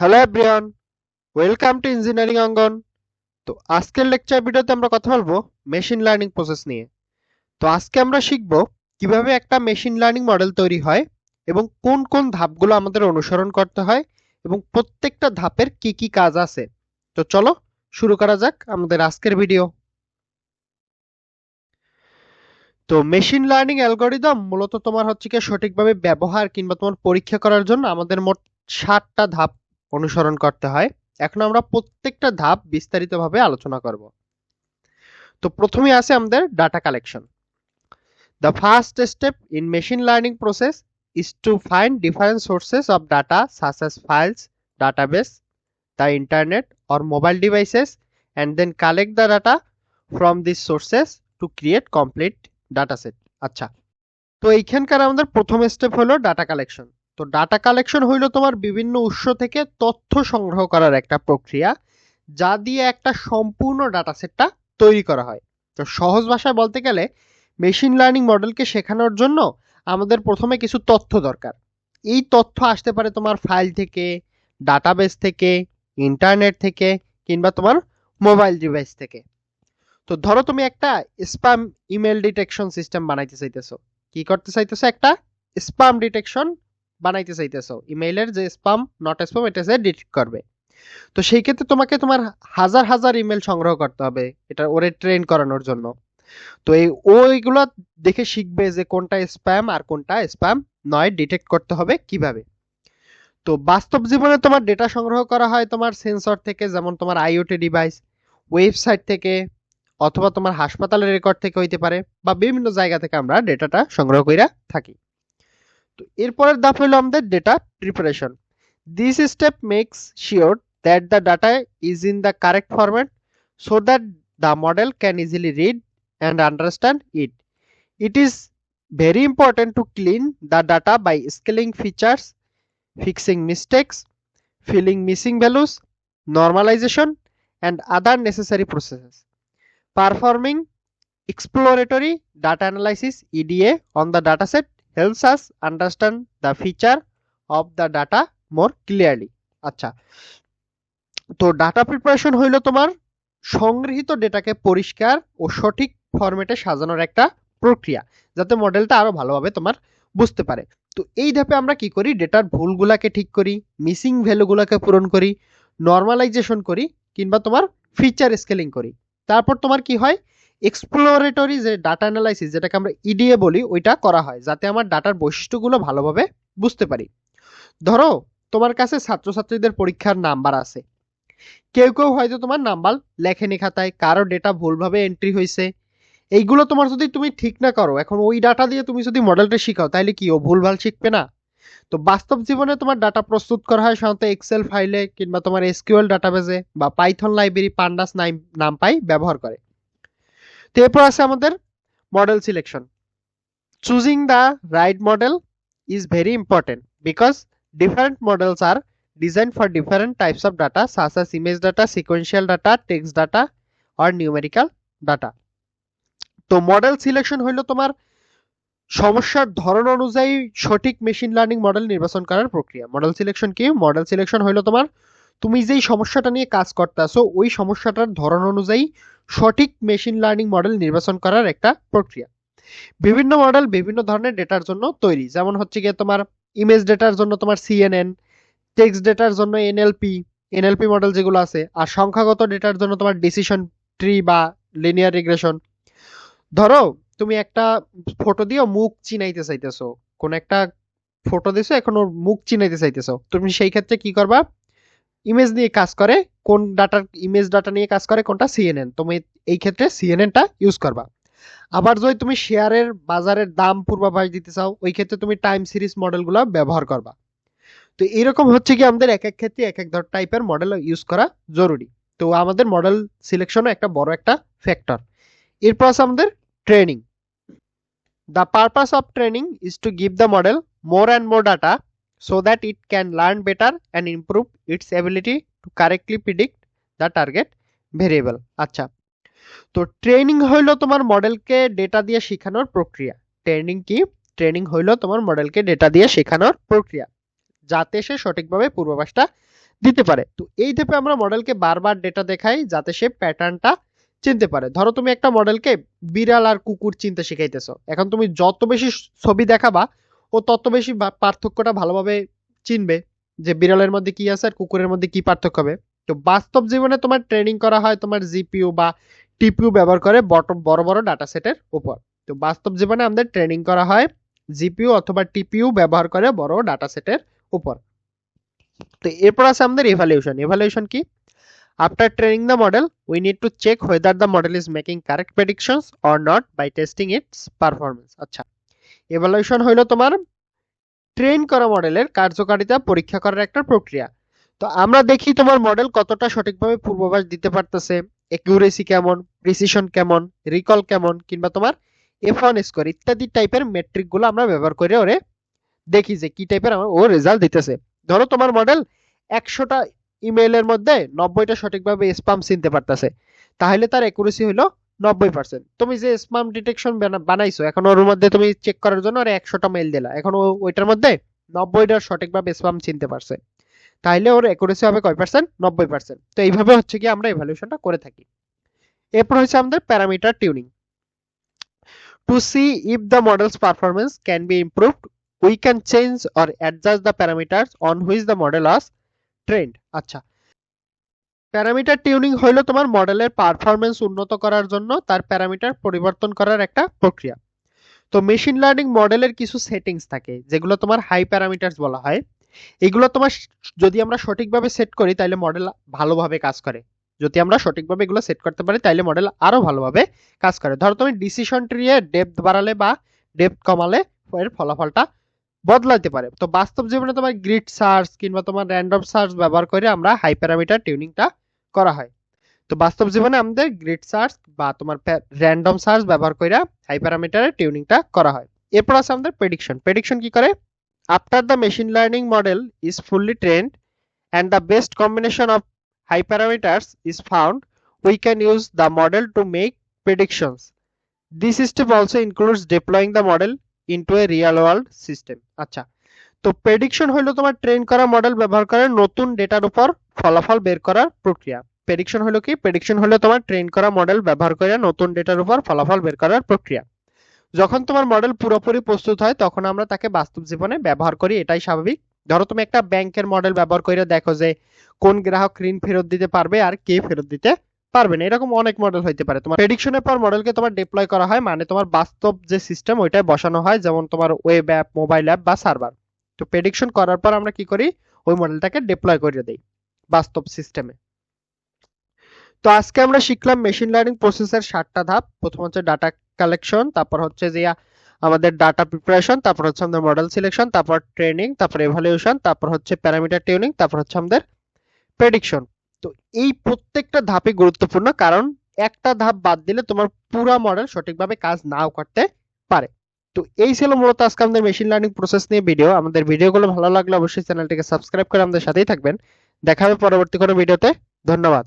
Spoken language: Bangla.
Hello everyone, welcome to engineering Angan. তো আজকের লেকচার ভিডিওতে আমরা কথা বলবো মেশিন লার্নিং প্রসেস নিয়ে। তো আজকে আমরা শিখব কিভাবে একটা মেশিন লার্নিং মডেল তৈরি হয় এবং কোন কোন ধাপগুলো আমাদের অনুসরণ করতে হয় এবং প্রত্যেকটা ধাপের কি কি কাজ আছে। তো চলো শুরু করা যাক আমাদের আজকের ভিডিও। তো মেশিন লার্নিং অ্যালগরিদম মূলত তোমার হচ্ছে কি সঠিকভাবে ব্যবহার কিংবা তোমার পরীক্ষা করার জন্য আমাদের মোট 7টা ধাপ অনুসরণ করতে হয়। এখন আমরা প্রত্যেকটা ধাপ বিস্তারিতভাবে আলোচনা করব। তো প্রথমে আছে আমাদের data collection. The first step in machine learning process is to find different sources of data such as files, database, the internet or mobile devices and then collect the data from these sources to create complete dataset। আচ্ছা, তো এইখানকার আমাদের প্রথম স্টেপ হলো ডাটা কালেকশন। তো ডাটা কালেকশন হইলো তোমার বিভিন্ন উৎস থেকে তথ্য সংগ্রহ করার একটা প্রক্রিয়া, যা দিয়ে একটা সম্পূর্ণ ডাটা সেটটা তৈরি করা হয়। তো সহজ ভাষায় বলতে গেলে মেশিন লার্নিং মডেলকে শেখানোর জন্য আমাদের প্রথমে কিছু তথ্য দরকার। এই তথ্য আসতে পারে তোমার ফাইল থেকে, ডাটাবেস থেকে, ইন্টারনেট থেকে কিংবা তোমার মোবাইল ডিভাইস থেকে। তো ধরো তুমি একটা স্প্যাম ইমেল ডিটেকশন সিস্টেম বানাইতে চাইতেছো। কি করতে চাইতেছো? একটা স্প্যাম ডিটেকশন বানাইতে চাইতেছো। ইমেইলের যে স্প্যাম নট স্প্যাম এটা সে ডিটেক্ট করবে। তো সেই ক্ষেত্রে তোমাকে তোমার হাজার হাজার ইমেল সংগ্রহ করতে হবে এটা ওরে ট্রেন করানোর জন্য। তো ওইগুলো দেখে শিখবে যে কোনটা স্প্যাম আর কোনটা স্প্যাম নয়, ডিটেক্ট করতে হবে কিভাবে। তো বাস্তব জীবনে তোমার ডেটা সংগ্রহ করা হয় তোমার সেন্সর থেকে, যেমন তোমার আইওটি ডিভাইস, ওয়েবসাইট থেকে, অথবা তোমার হাসপাতালের রেকর্ড থেকে হইতে পারে, বা বিভিন্ন জায়গা থেকে আমরা ডেটাটা সংগ্রহ কইরা থাকি। তো এরপরের ধাপ হলো আমাদের data preparation. This step makes sure that the data is in the correct format so that the model can easily read and understand it. It is very important to clean the data by scaling features, fixing mistakes, filling missing values, normalization, and other necessary processes. Performing exploratory data analysis (EDA) on the dataset helps us understand the feature of the data more clearly. আচ্ছা, তো ডাটা প্রিপারেশন হইলো তোমার সংগৃহীত ডেটাকে পরিষ্কার ও সঠিক ফরম্যাটে সাজানোর একটা প্রক্রিয়া, যাতে মডেলটা আরো ভালোভাবে তোমার বুঝতে পারে। তো এই ধাপে আমরা কি করি? ডেটার ভুলগুলাকে ঠিক করি, মিসিং ভ্যালুগুলাকে পূরণ করি, নরমালাইজেশন করি কিংবা তোমার ফিচার স্কেলিং করি। তারপর তোমার কি হয়? এক্সপ্লোরেটরি যে ডাটা অ্যানালাইসিস, যেটাকে আমরা ইডিএ বলি, ওইটা করা হয় যাতে আমার ডাটার বৈশিষ্ট্যগুলো ভালোভাবে বুঝতে পারি। ধরো তোমার কাছে ছাত্রছাত্রীদের পরীক্ষার নাম্বার আছে। কেউ কেউ হয়তো তোমার নাম্বার লেখেনি খাতায়, কারো ডেটা ভুলভাবে এন্ট্রি হয়েছে। এইগুলো তোমার যদি তুমি ঠিক না করো, এখন ওই ডাটা দিয়ে তুমি যদি মডেলটা শিখাও, তাহলে কি ও ভুলভাল শিখবে না? তো বাস্তব জীবনে তোমার ডাটা প্রস্তুত করা হয় সাধারণত এক্সেল ফাইলে কিংবা তোমার এসকিউএল ডাটাবেজে বা পাইথন লাইব্রেরি পান্ডাস নামপাই ব্যবহার করে। তো এরপর আছে আমাদের model selection. Choosing the right model is very important because different models are designed for different types of data such as image data, sequential data, text data or numerical data। তো মডেল সিলেকশন হইলো তোমার সমস্যার ধরন অনুযায়ী সঠিক মেশিন লার্নিং মডেল নির্বাচন করার প্রক্রিয়া। মডেল সিলেকশন কি? মডেল সিলেকশন হইলো তোমার তুমি যেই সমস্যাটা নিয়ে কাজ করতেছো ওই সমস্যাটার ধরন অনুযায়ী সঠিক মেশিন লার্নিং মডেল নির্বাচন করার একটা প্রক্রিয়া। বিভিন্ন মডেল বিভিন্ন ধরনের ডেটার জন্য তৈরি, যেমন হচ্ছে গিয়ে তোমার ইমেজ ডেটার জন্য তোমার সিএনএন, টেক্সট ডেটার জন্য এনএলপি মডেল যেগুলো আছে, আর সংখ্যাগত ডেটার জন্য তোমার ডিসিশন ট্রি বা লিনিয়ার রিগ্রেশন। ধরো তুমি একটা ফটো দিয়ে মুখ চিনাইতে চাইতেছো, কোন একটা ফটো দিছো, এখন ওর মুখ চিনাইতে চাইতেছো, তুমি সেই ক্ষেত্রে কি করবা? ইমেজ নিয়ে কাজ করে কোন ডাটার, ইমেজ ডাটা নিয়ে কাজ করে কোনটা? সিএনএন। তুমি এই ক্ষেত্রে সিএনএনটা ইউজ করবা। আবার যদি তুমি শেয়ারের বাজারের দাম পূর্বাভাস দিতে চাও, ওই ক্ষেত্রে তুমি টাইম সিরিজ মডেলগুলো ব্যবহার করবা। তো এরকম হচ্ছে কি আমাদের এক এক ক্ষেত্রে এক এক টাইপের মডেল ইউজ করা জরুরি। তো আমাদের মডেল সিলেকশনও একটা বড় একটা ফ্যাক্টর। এরপর আছে আমাদের training. The purpose of training is to give the model more and more data so that it can learn better and improve its ability to correctly predict the target variable। আচ্ছা, তো ট্রেনিং হইলো তোমার মডেলকে ডেটা দিয়ে শেখানোর প্রক্রিয়া। ট্রেনিং কি? ট্রেনিং হইলো তোমার মডেলকে ডেটা দিয়ে শেখানোর প্রক্রিয়া, যাতে সে সঠিকভাবে পূর্বাভাসটা দিতে পারে। তো এই ধাপে আমরা মডেলকে বারবার ডেটা দেখাই যাতে সে প্যাটার্নটা চিনতে পারে। ধরো তুমি একটা মডেলকে বিড়াল আর কুকুর চিনতে শিখাইতেছো, এখন তুমি যত বেশি ছবি দেখাবা ও তত বেশি পার্থক্যটা ভালোভাবে চিনবে যে বিড়ালের মধ্যে কি আছে আর কুকুরের মধ্যে কি পার্থক্য হবে। তো বাস্তব জীবনে তোমার ট্রেনিং করা হয় তোমার জিপিইউ বা টিপিইউ ব্যবহার করে বড় বড় ডাটা সেটের উপর। তো বাস্তব জীবনে আমাদের ট্রেনিং করা হয় জিপিইউ অথবা টিপিইউ ব্যবহার করে বড় ডাটা সেটের উপর। তো এরপর আছে আমাদের ইভ্যালুয়েশন। ইভ্যালুয়েশন কি? After training the model we need to check whether the model is making correct predictions or not by testing its performance. আচ্ছা, ইভ্যালুয়েশন হলো তোমার ট্রেন করা মডেলের কার্যকারিতা পরীক্ষা করার একটা প্রক্রিয়া। তো আমরা দেখি তোমার মডেল কতটা সঠিকভাবে পূর্বাভাস দিতে পারতেছে, একিউরেসি কেমন, প্রিসিশন কেমন, রিকল কেমন, কিংবা তোমার F1 স্কোর ইত্যাদি টাইপের মেট্রিক গুলো আমরা ব্যবহার করে ওরে দেখি যে কি টাইপের আমার ও রেজাল্ট দিতেছে। ধরো তোমার মডেল 100টা ইমেইলের মধ্যে 90টা সঠিকভাবে স্প্যাম চিনতে পারতেছে, তাহলে তার একুরেসি হলো 90%। তুমি যে স্প্যাম ডিটেকশন বানাইছো, এখন ওর মধ্যে তুমি চেক করার জন্য আরে 100টা মেইল দিলা, এখন ওইটার মধ্যে 90টার সঠিকভাবে স্প্যাম চিনতে পারছে, তাহলে ওর একুরেসি হবে কয় পার্সেন্ট? 90%। তো এইভাবে হচ্ছে কি আমরা ইভ্যালুয়েশনটা করে থাকি। এরপর হচ্ছে আমাদের parameter tuning. To see if the model's performance can be improved we can change or adjust the parameters on which the model was trained. আচ্ছা, প্যারামিটার টিউনিং হলো তোমার মডেলের পারফরমেন্স উন্নত করার জন্য তার প্যারামিটার পরিবর্তন করার একটা প্রক্রিয়া। তো মেশিন লার্নিং মডেলের কিছু সেটিংস থাকে যেগুলো তোমার হাই প্যারামিটারস বলা হয়। এগুলো তোমার যদি আমরা সঠিকভাবে সেট করি তাহলে মডেল ভালোভাবে কাজ করে। যদি আমরা সঠিকভাবে এগুলো সেট করতে পারি তাহলে মডেল আরো ভালোভাবে কাজ করে। ধরো তুমি ডিসিশন ট্রি এর ডেপথ বাড়ালে বা ডেপথ কমালে এর ফলাফলটা বদলাতে পারে। তো বাস্তব জীবনে তোমার গ্রিড সার্চ কিংবা তোমার র্যান্ডম সার্চ ব্যবহার করে আমরা হাই প্যারামিটার টিউনিংটা করা হয়। তো বাস্তব জীবনে আমাদের গ্রিড সার্চ বা তোমার র্যান্ডম সার্চ ব্যবহার করে হাই প্যারামিটারের টিউনিংটা করা হয়। এরপর আছে আমাদের প্রেডিকশন। প্রেডিকশন কি করে? After the machine learning model is fully trend and the best combination of hyperameters is found, we can use the model to make predictions. This step also includes deploying the model into a real world system. আচ্ছা, তো প্রেডিকশন হলো তোমার ট্রেন করা মডেল ব্যবহার করে নতুন ডেটার উপর ফলাফল বের করার প্রক্রিয়া। প্রেডিকশন হলো কি? প্রেডিকশন হলো তোমার ট্রেন করা মডেল ব্যবহার করে নতুন ডেটার উপর ফলাফল বের করার প্রক্রিয়া। যখন তোমার মডেল পুরোপুরি প্রস্তুত হয় তখন আমরা তাকে বাস্তব জীবনে ব্যবহার করি, এটাই স্বাভাবিক। ধরো তুমি একটা ব্যাংকের মডেল ব্যবহার করে দেখো যে কোন গ্রাহক ঋণ ফেরত দিতে পারবে আর কে ফেরত দিতে পারবে না, এরকম অনেক মডেল হইতে পারে। তোমার প্রেডিকশনের পর মডেলকে তোমার ডিপ্লয় করা হয়, মানে তোমার বাস্তব যে সিস্টেম ওইটাই বসানো হয়, যেমন তোমার ওয়েব অ্যাপ, মোবাইল অ্যাপ বা সার্ভার। তো প্রেডিকশন করার পর আমরা কি করি? ওই মডেলটাকে ডিপ্লয় করে দেই বাস্তব সিস্টেমে। তো আজকে আমরা শিখলাম মেশিন লার্নিং প্রসেসের 7টা ধাপ। প্রথম হচ্ছে ডাটা কালেকশন, তারপর হচ্ছে যে আমাদের ডাটা প্রিপারেশন, তারপর হচ্ছে আমাদের মডেল সিলেকশন, তারপর ট্রেনিং, তারপর এভালুয়েশন, তারপর হচ্ছে প্যারামিটার টিউনিং, তারপর হচ্ছে আমাদের প্রেডিকশন। তো এই প্রত্যেকটা ধাপই গুরুত্বপূর্ণ, কারণ একটা ধাপ বাদ দিলে তোমার পুরো মডেল সঠিকভাবে কাজ নাও করতে পারে। তো এই ছিল মূলত আজকে আমাদের মেশিন লার্নিং প্রসেস নিয়ে ভিডিও। আমাদের ভিডিওগুলো ভালো লাগলে অবশ্যই চ্যানেলটিকে সাবস্ক্রাইব করে আমাদের সাথেই থাকবেন। দেখা হবে পরবর্তী কোনো ভিডিওতে। ধন্যবাদ।